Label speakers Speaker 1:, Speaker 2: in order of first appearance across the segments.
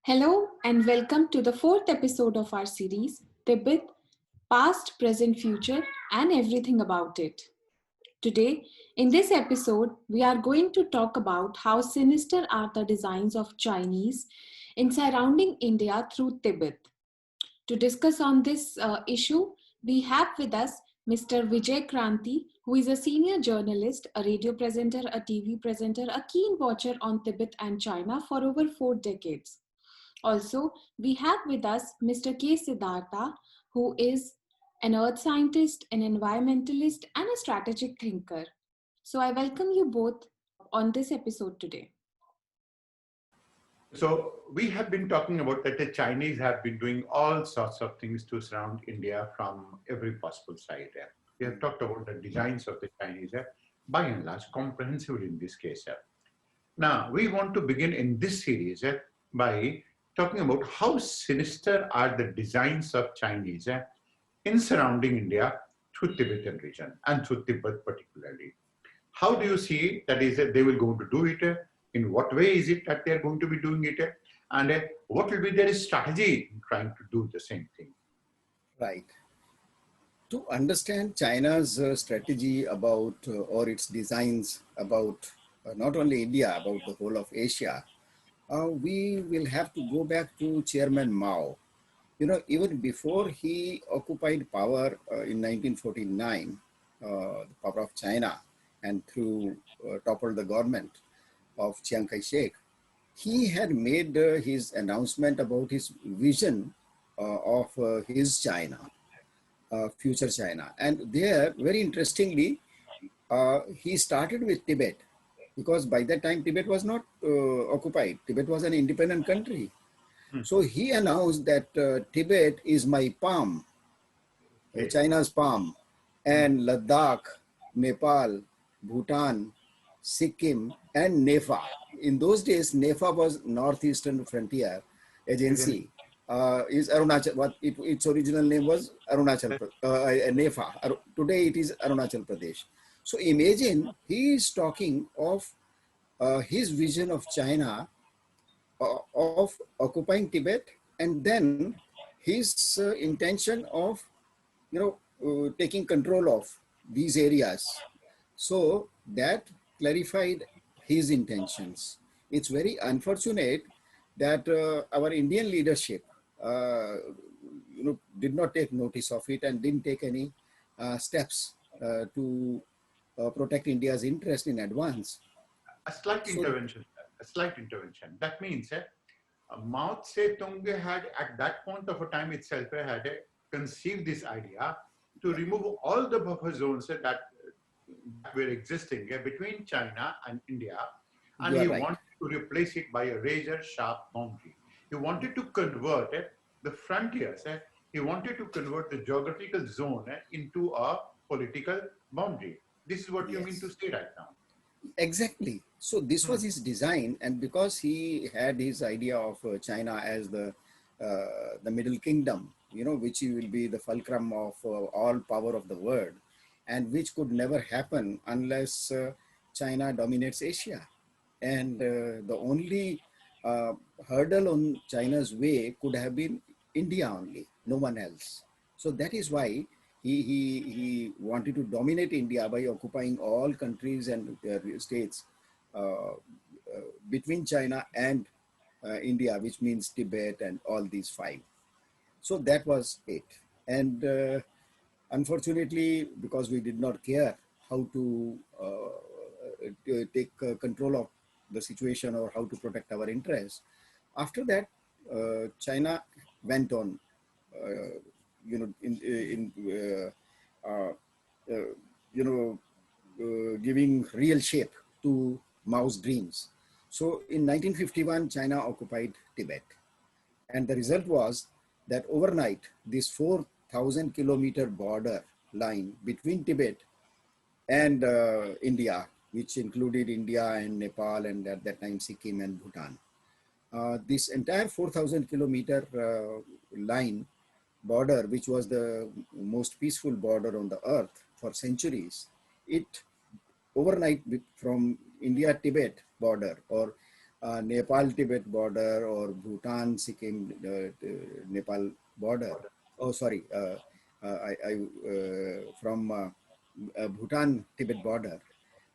Speaker 1: Hello and welcome to the fourth episode of our series, Tibet, Past, Present, Future, and Everything About It. Today, in this episode, we are going to talk about how sinister are the designs of Chinese in surrounding India through Tibet. To discuss on this issue, we have with us Mr. Vijay Kranti, who is a senior journalist, a radio presenter, a TV presenter, a keen watcher on Tibet and China for over 4 decades. Also, we have with us Mr. K. Siddhartha, who is an earth scientist, an environmentalist, and a strategic thinker. So, I welcome you both on this episode today.
Speaker 2: So we have been talking about that the Chinese have been doing all sorts of things to surround India from every possible side. We have talked about the designs of the Chinese, by and large, comprehensively in this case. Now, we want to begin in this series by talking about how sinister are the designs of Chinese in surrounding India through Tibetan region and through Tibet particularly. How do you see that is they will going to do it? In what way is it that they are going to be doing it? And what will be their strategy in trying to do the same thing?
Speaker 3: Right. To understand China's strategy about or its designs about not only India, about the whole of Asia, we will have to go back to Chairman Mao. You know, even before he occupied power in 1949, the power of China, and through toppled the government of Chiang Kai-shek, he had made his announcement about his vision of his China, future China. And there, very interestingly, he started with Tibet, because by that time Tibet was not occupied. Tibet was an independent country. So he announced that Tibet is my palm, China's palm, and Ladakh, Nepal, Bhutan, Sikkim, and NEFA. In those days, NEFA was Northeastern Frontier Agency. Is Arunachal? Its original name was Arunachal, NEFA. Today it is Arunachal Pradesh. So imagine he is talking of his vision of China, of occupying Tibet, and then his intention of, taking control of these areas. So that clarified his intentions. It's very unfortunate that our Indian leadership, did not take notice of it and didn't take any steps to protect India's interest in advance.
Speaker 2: A slight intervention, sir. A slight intervention. That means Mao Tse-tung had at that point of a time itself had conceived this idea to remove all the buffer zones that were existing between China and India, and he wanted to replace it by a razor-sharp boundary. He wanted to convert the frontiers. He wanted to convert the geographical zone into a political boundary. This is what you mean to say right now.
Speaker 3: Exactly. So this was his design, and because he had his idea of China as the Middle Kingdom, which will be the fulcrum of all power of the world, and which could never happen unless China dominates Asia. And the only hurdle on China's way could have been India only, no one else. So that is why he wanted to dominate India by occupying all countries and states between China and India, which means Tibet and all these five. So that was it. And unfortunately, because we did not care how to take control of the situation or how to protect our interests, after that, China went on, giving real shape to Mao's dreams. So in 1951, China occupied Tibet. And the result was that overnight, this 4,000 kilometer border line between Tibet and India, which included India and Nepal and at that time Sikkim and Bhutan. This entire 4,000 kilometer line border, which was the most peaceful border on the earth for centuries, it overnight from India-Tibet border or Nepal-Tibet border or Bhutan-Sikkim Nepal border. Oh, sorry, from Bhutan-Tibet border,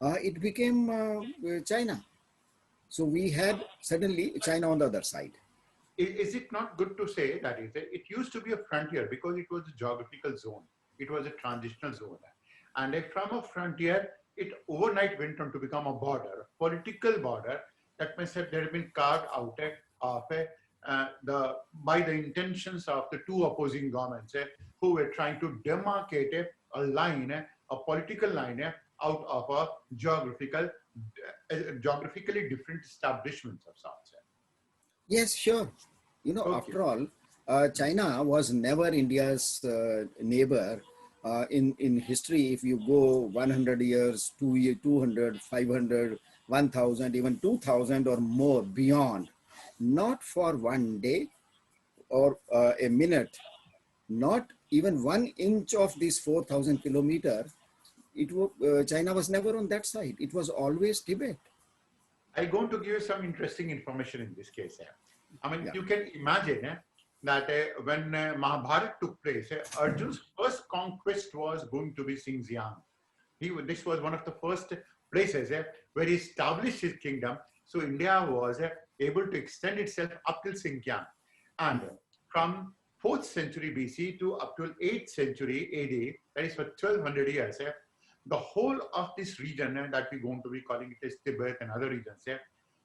Speaker 3: it became China. So we had suddenly China on the other side.
Speaker 2: Is it not good to say that it used to be a frontier because it was a geographical zone? It was a transitional zone. And from a frontier, it overnight went on to become a border, political border, that means that there have been carved out of by the intentions of the two opposing governments who were trying to demarcate a line, a political line out of a geographically different establishments of sorts.
Speaker 3: Yes, sure. You know,
Speaker 2: Okay.
Speaker 3: after all, China was never India's neighbor. In history, if you go 100 years, 200, 500, 1,000, even 2,000 or more beyond, not for one day or a minute, not even 1 inch of this 4,000 kilometer, China was never on that side. It was always Tibet.
Speaker 2: I'm going to give you some interesting information in this case. I mean,
Speaker 3: Yeah.
Speaker 2: you can imagine that when Mahabharata took place, Arjun's first conquest was going to be Xinjiang. This was one of the first places where he established his kingdom. So India was able to extend itself up till Xinjiang. And from 4th century BC to up till 8th century AD, that is for 1200 years, the whole of this region that we're going to be calling it as Tibet and other regions,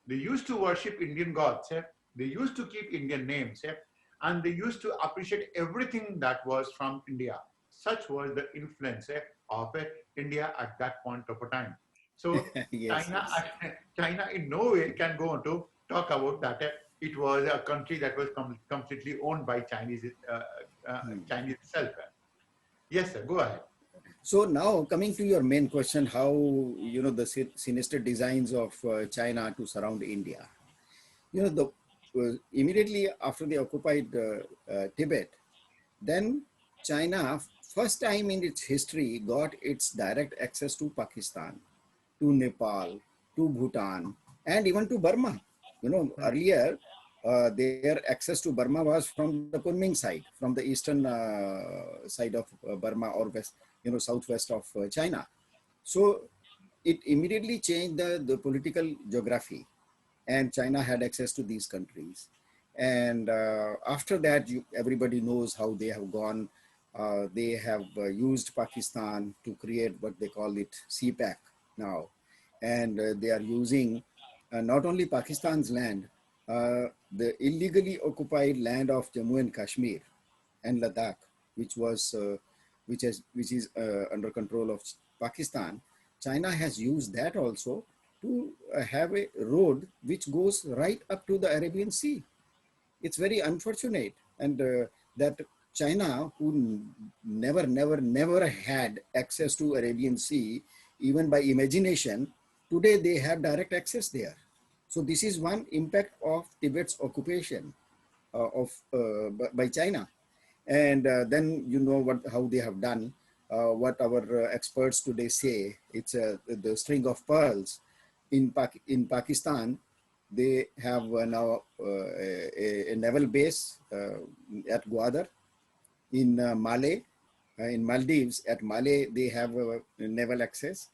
Speaker 2: they used to worship Indian gods, they used to keep Indian names, and they used to appreciate everything that was from India. Such was the influence of India at that point of a time. So
Speaker 3: Yes,
Speaker 2: China,
Speaker 3: yes.
Speaker 2: China in no way can go on to talk about that. It was a country that was completely owned by Chinese Chinese itself. Yes, sir. Go ahead.
Speaker 3: So now coming to your main question, how the sinister designs of China to surround India. The immediately after they occupied Tibet, then China first time in its history got its direct access to Pakistan, to Nepal, to Bhutan, and even to Burma. Earlier their access to Burma was from the Kunming side, from the eastern side of Burma or west, southwest of China. So it immediately changed the political geography, and China had access to these countries. And after that, everybody knows how they have gone. They have used Pakistan to create what they call it CPAC now. And they are using not only Pakistan's land, the illegally occupied land of Jammu and Kashmir and Ladakh, which is under control of Pakistan. China has used that also to have a road which goes right up to the Arabian Sea. It's very unfortunate, and that China, who never had access to Arabian Sea, even by imagination, today they have direct access there. So this is one impact of Tibet's occupation by China. And then how they have done, what our experts today say, it's the string of pearls. In Pakistan, they have now a naval base at Gwadar. In Malé, in Maldives, at Malé, they have naval access.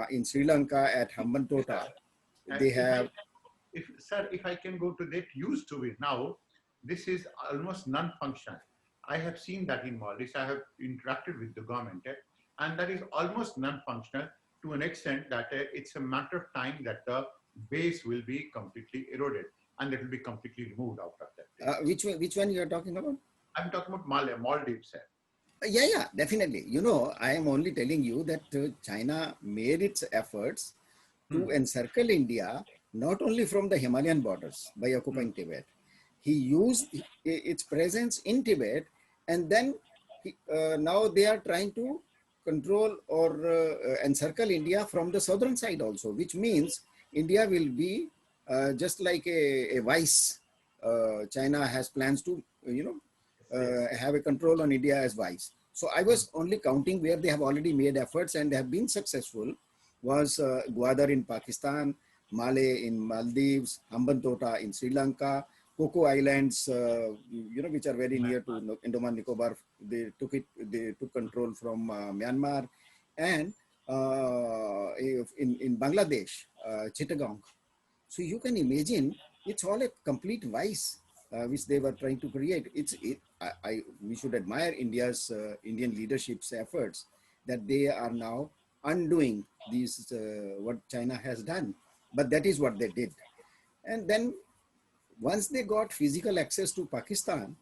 Speaker 3: In Sri Lanka, at Hambantota, they have...
Speaker 2: Sir, if I can go to that, used to be, now this is almost non-functional. I have seen that in Maldives. I have interacted with the government, and that is almost non-functional to an extent that it's a matter of time that the base will be completely eroded and it will be completely removed out of that place.
Speaker 3: Which one you are talking about?
Speaker 2: I'm talking about Maldives, sir.
Speaker 3: Yeah, definitely. I am only telling you that China made its efforts to encircle India, not only from the Himalayan borders by occupying Tibet. He used its presence in Tibet, and then now they are trying to control or encircle India from the southern side also, which means India will be just like a vice. China has plans to, have a control on India as vice. So I was only counting where they have already made efforts and have been successful was Gwadar in Pakistan, Malé in Maldives, Hambantota in Sri Lanka, Coco Islands, which are very near to Andaman Nicobar. They took control from Myanmar, and in Bangladesh, Chittagong. So you can imagine it's all a complete vice which they were trying to create. We should admire Indian leadership's efforts that they are now undoing these what China has done. But that is what they did. And then once they got physical access to Pakistan,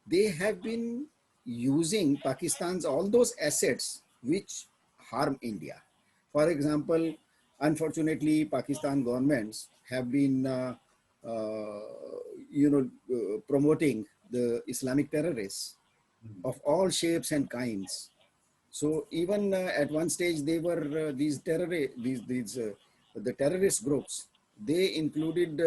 Speaker 3: they have been using Pakistan's all those assets which harm India. For example, unfortunately, Pakistan governments have been, promoting the Islamic terrorists of all shapes and kinds. So even at one stage, they were the terrorist groups. They included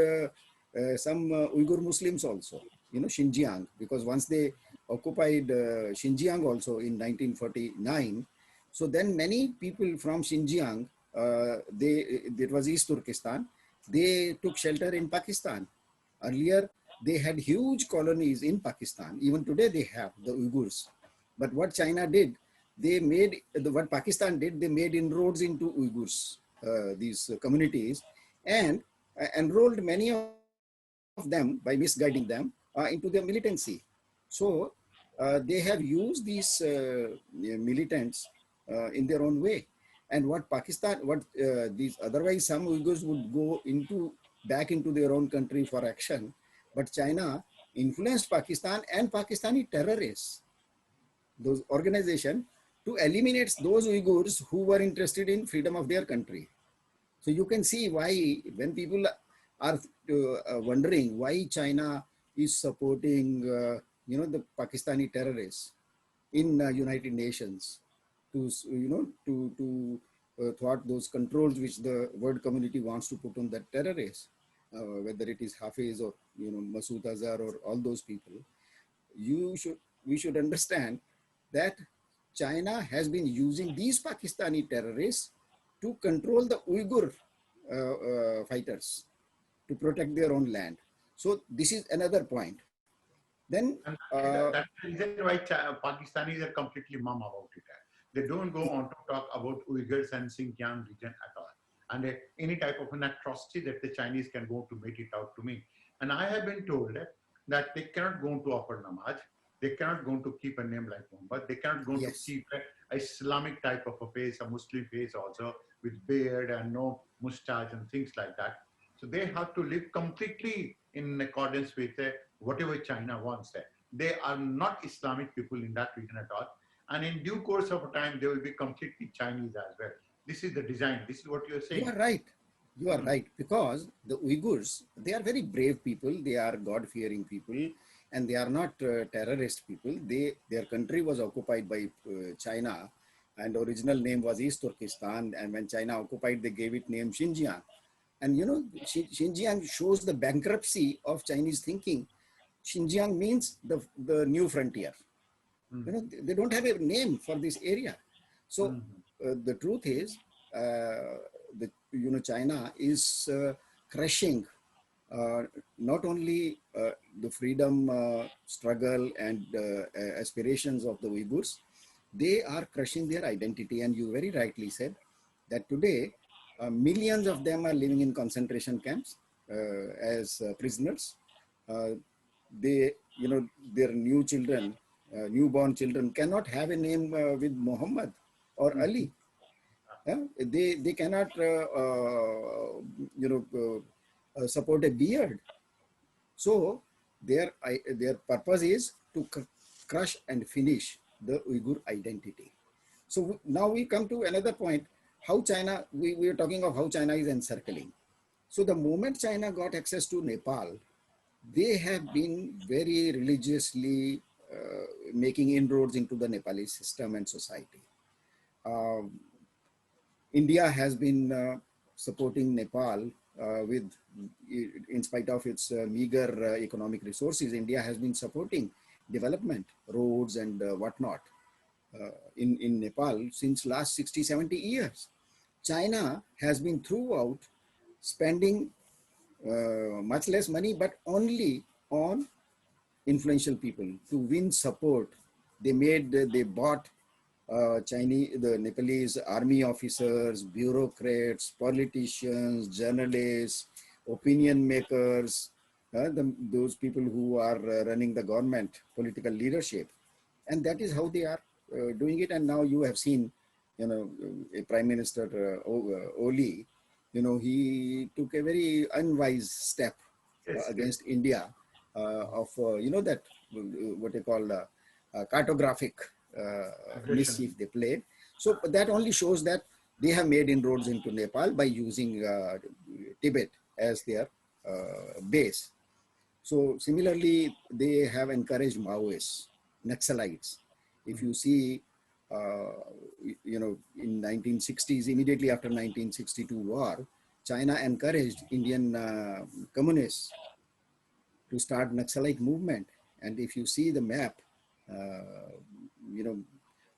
Speaker 3: some Uyghur Muslims also, Xinjiang, because once they occupied Xinjiang also in 1949, so then many people from Xinjiang, it was East Turkestan, they took shelter in Pakistan. Earlier, they had huge colonies in Pakistan. Even today, they have the Uyghurs. But what China did, what Pakistan did, they made inroads into Uyghurs, these communities, and enrolled many of them by misguiding them into their militancy. So they have used these militants in their own way. And these otherwise some Uyghurs would go back into their own country for action, but China influenced Pakistan and Pakistani terrorists, those organizations, to eliminate those Uyghurs who were interested in freedom of their country. So you can see why, when people are wondering why China is supporting, the Pakistani terrorists in United Nations to thwart those controls which the world community wants to put on that terrorists, whether it is Hafiz or Masood Azhar or all those people. We should understand that China has been using these Pakistani terrorists to control the Uyghur fighters to protect their own land. So this is another point. Then
Speaker 2: that's the reason why Pakistanis are completely mum about it. They don't go on to talk about Uyghurs and Xinjiang region at all. And any type of an atrocity that the Chinese can go to make it out to me. And I have been told that they cannot go to offer namaz. They cannot go to keep a name like Muhammad. They cannot go to keep a Islamic type of a face, a Muslim face also, with beard and no mustache and things like that. So they have to live completely in accordance with whatever China wants. They are not Islamic people in that region at all. And in due course of time, they will be completely Chinese as well. This is the design. This is what you're saying.
Speaker 3: You are right. You are right. Because the Uyghurs, they are very brave people. They are God-fearing people. And they are not terrorist people. Their country was occupied by China. And the original name was East Turkestan. And when China occupied, they gave it name Xinjiang. And Xinjiang shows the bankruptcy of Chinese thinking. Xinjiang means the new frontier. They don't have a name for this area. So the truth is, China is crushing not only the freedom struggle and aspirations of the Uyghurs, they are crushing their identity. And you very rightly said that today, millions of them are living in concentration camps as prisoners. Their newborn children cannot have a name with Muhammad or Ali. They cannot, support a beard. So their purpose is to crush and finish the Uyghur identity. So now we come to another point. How China, we are talking of how China is encircling. So the moment China got access to Nepal, they have been very religiously making inroads into the Nepalese system and society. India has been supporting Nepal in spite of its meager economic resources. India has been supporting development, roads and whatnot in Nepal since last 60, 70 years. China has been throughout spending much less money, but only on influential people to win support. They bought the Nepalese army officers, bureaucrats, politicians, journalists, opinion makers, those people who are running the government, political leadership. And that is how they are doing it. And now you have seen, a Prime Minister Oli, he took a very unwise step
Speaker 2: Yes,
Speaker 3: against India of, that what they call cartographic
Speaker 2: aggression.
Speaker 3: mischief they played. So that only shows that they have made inroads into Nepal by using Tibet as their base. So similarly, they have encouraged Maoists, Naxalites. If you see, in 1960s, immediately after 1962 war, China encouraged Indian communists to start Naxalite movement. And if you see the map,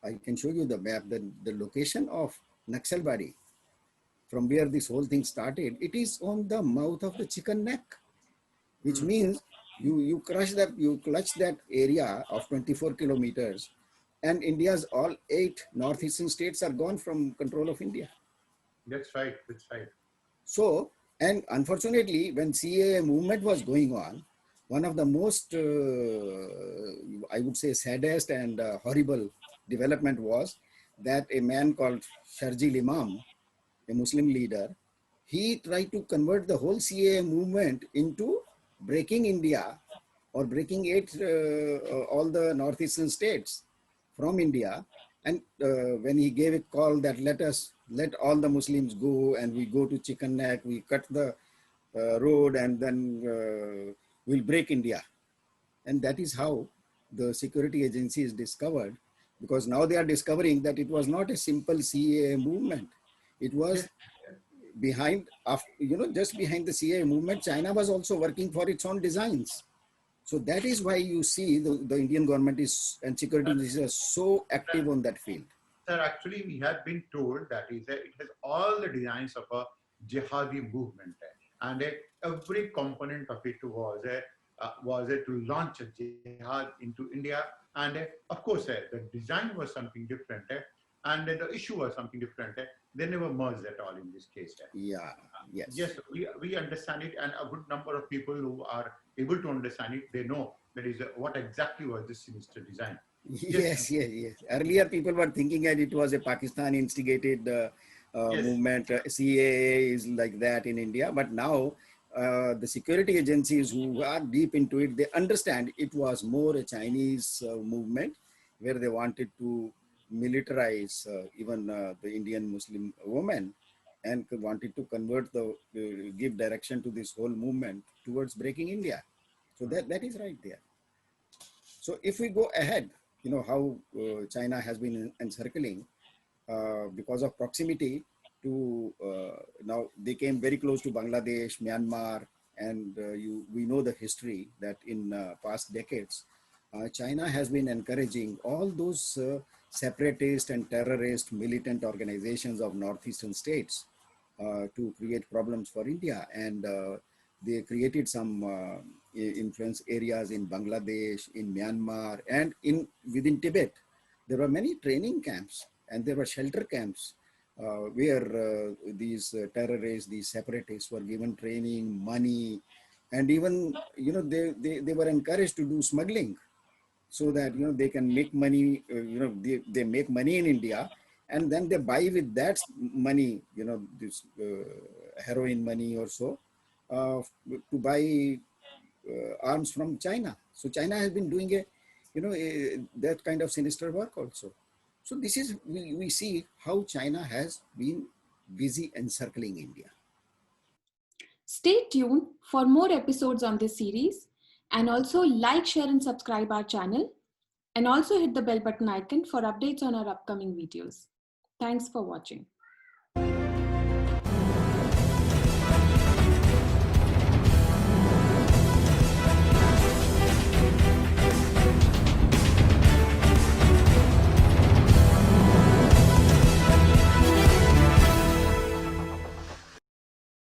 Speaker 3: I can show you the map, the location of Naxalbari, from where this whole thing started, it is on the mouth of the Chicken Neck, which means you clutch that area of 24 kilometers, and India's all 8 northeastern states are gone from control of India.
Speaker 2: That's right. That's right.
Speaker 3: So, and unfortunately, when CAA movement was going on, one of the most, I would say, saddest and horrible development was that a man called Sharjil Imam, a Muslim leader, he tried to convert the whole CAA movement into breaking India or breaking all the northeastern states from India. And when he gave a call that let all the Muslims go and we go to Chicken Neck, we cut the road and then we'll break India. And that is how the security agencies discovered, because now they are discovering that it was not a simple CAA movement. It was just behind the CAA movement, China was also working for its own designs. So that is why you see the Indian government and security agencies are so active on that field.
Speaker 2: Sir, actually, we have been told that it has all the designs of a jihadi movement, and every component of it was to launch a jihad into India. And of course, the design was something different, and the issue was something different. They never merged at all in this case.
Speaker 3: Yeah, yes.
Speaker 2: Yes, we understand it, and a good number of people who are able to understand it, they know that is what exactly was this sinister design.
Speaker 3: Yes. Earlier, people were thinking that it was a Pakistan instigated movement. CAA is like that in India, but now the security agencies who are deep into it, they understand it was more a Chinese movement where they wanted to militarize even the Indian Muslim women and wanted to give direction to this whole movement towards breaking India. So that is right there. So if we go ahead, how China has been encircling because of proximity to, now they came very close to Bangladesh, Myanmar, and we know the history that in past decades, China has been encouraging all those separatist and terrorist militant organizations of northeastern states to create problems for India. And they created some influence areas in Bangladesh, in Myanmar, and within Tibet. There were many training camps and there were shelter camps where these terrorists, these separatists were given training, money, and even, they were encouraged to do smuggling so that, they can make money, they make money in India, and then they buy with that money, this heroin money or so, to buy arms from China. So China has been doing that kind of sinister work also. So this is, we see how China has been busy encircling India.
Speaker 1: Stay tuned for more episodes on this series, and also like, share and subscribe our channel, and also hit the bell button icon for updates on our upcoming videos. Thanks for watching.